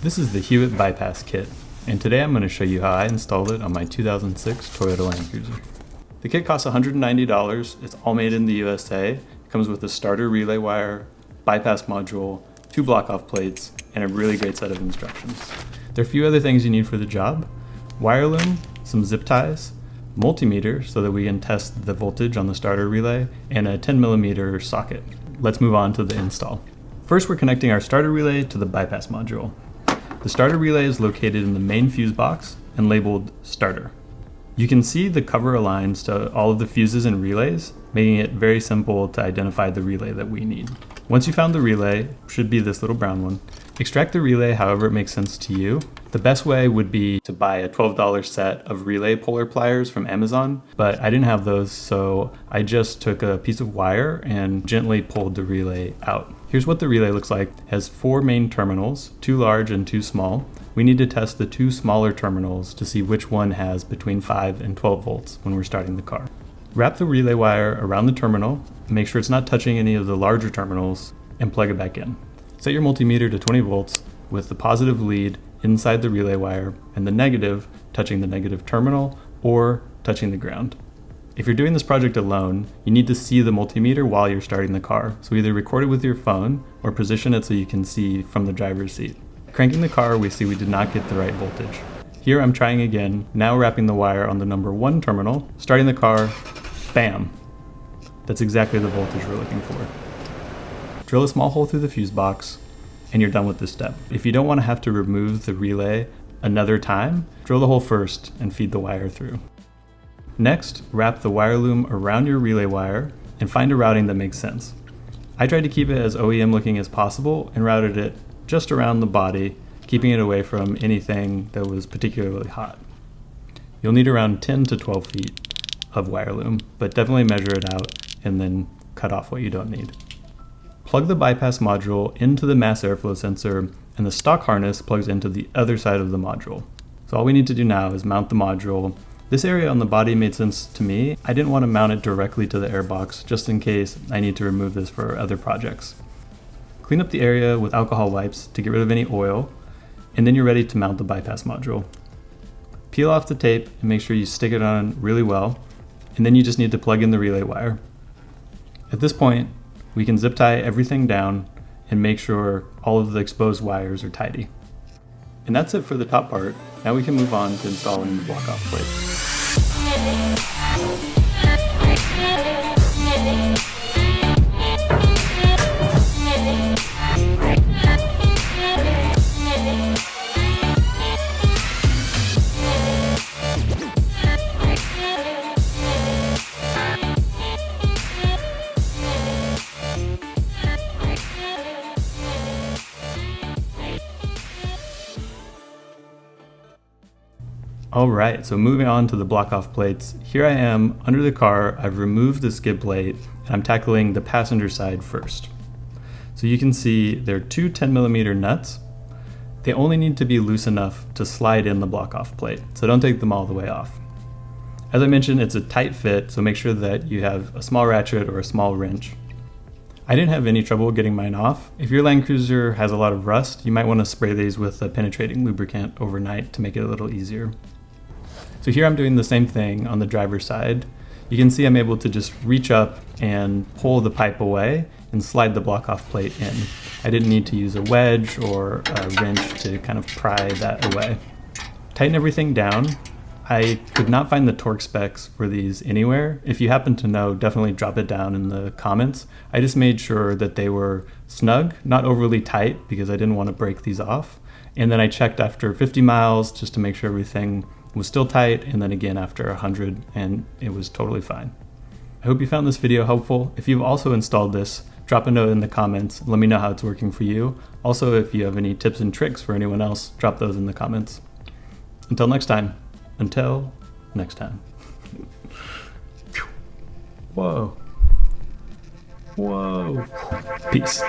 This is the Hewitt Bypass Kit, and today I'm going to show you how I installed it on my 2006 Toyota Land Cruiser. The kit costs $190, it's all made in the USA, it comes with a starter relay wire, bypass module, 2 block-off plates, and a really great set of instructions. There are a few other things you need for the job: wire loom, some zip ties, multimeter so that we can test the voltage on the starter relay, and a 10mm socket. Let's move on to the install. First, we're connecting our starter relay to the bypass module. The starter relay is located in the main fuse box and labeled starter. You can see the cover aligns to all of the fuses and relays, making it very simple to identify the relay that we need. Once you found the relay, should be this little brown one, extract the relay however it makes sense to you. The best way would be to buy a $12 set of relay polar pliers from Amazon, but I didn't have those, so I just took a piece of wire and gently pulled the relay out. Here's what the relay looks like. It has 4 main terminals, 2 large and 2 small. We need to test the 2 smaller terminals to see which one has between 5 and 12 volts when we're starting the car. Wrap the relay wire around the terminal, make sure it's not touching any of the larger terminals, and plug it back in. Set your multimeter to 20 volts with the positive lead inside the relay wire and the negative touching the negative terminal or touching the ground. If you're doing this project alone, you need to see the multimeter while you're starting the car, so either record it with your phone or position it so you can see from the driver's seat. Cranking the car, we see we did not get the right voltage. Here I'm trying again, now wrapping the wire on the number 1 terminal, starting the car, bam! That's exactly the voltage we're looking for. Drill a small hole through the fuse box, and you're done with this step. If you don't want to have to remove the relay another time, drill the hole first and feed the wire through. Next, wrap the wire loom around your relay wire and find a routing that makes sense. I tried to keep it as OEM looking as possible and routed it just around the body, keeping it away from anything that was particularly hot. You'll need around 10 to 12 feet of wire loom, but definitely measure it out and then cut off what you don't need. Plug the bypass module into the mass airflow sensor, and the stock harness plugs into the other side of the module. So all we need to do now is mount the module. This area on the body made sense to me. I didn't want to mount it directly to the airbox just in case I need to remove this for other projects. Clean up the area with alcohol wipes to get rid of any oil, and then you're ready to mount the bypass module. Peel off the tape and make sure you stick it on really well, and then you just need to plug in the relay wire. At this point, we can zip tie everything down and make sure all of the exposed wires are tidy. And that's it for the top part. Now we can move on to installing the block-off plate. Alright, so moving on to the block-off plates. Here I am under the car, I've removed the skid plate, and I'm tackling the passenger side first. So you can see there are 2 10mm nuts. They only need to be loose enough to slide in the block-off plate, so don't take them all the way off. As I mentioned, it's a tight fit, so make sure that you have a small ratchet or a small wrench. I didn't have any trouble getting mine off. If your Land Cruiser has a lot of rust, you might want to spray these with a penetrating lubricant overnight to make it a little easier. So here I'm doing the same thing on the driver's side. You can see I'm able to just reach up and pull the pipe away and slide the block-off plate in. I didn't need to use a wedge or a wrench to kind of pry that away. Tighten everything down. I could not find the torque specs for these anywhere. If you happen to know, definitely drop it down in the comments. I just made sure that they were snug, not overly tight because I didn't want to break these off. And then I checked after 50 miles just to make sure everything was still tight, and then again after 100, and it was totally fine. I hope you found this video helpful. If you've also installed this, drop a note in the comments. Let me know how it's working for you. Also, if you have any tips and tricks for anyone else, drop those in the comments. Until next time. Whoa. Whoa. Peace.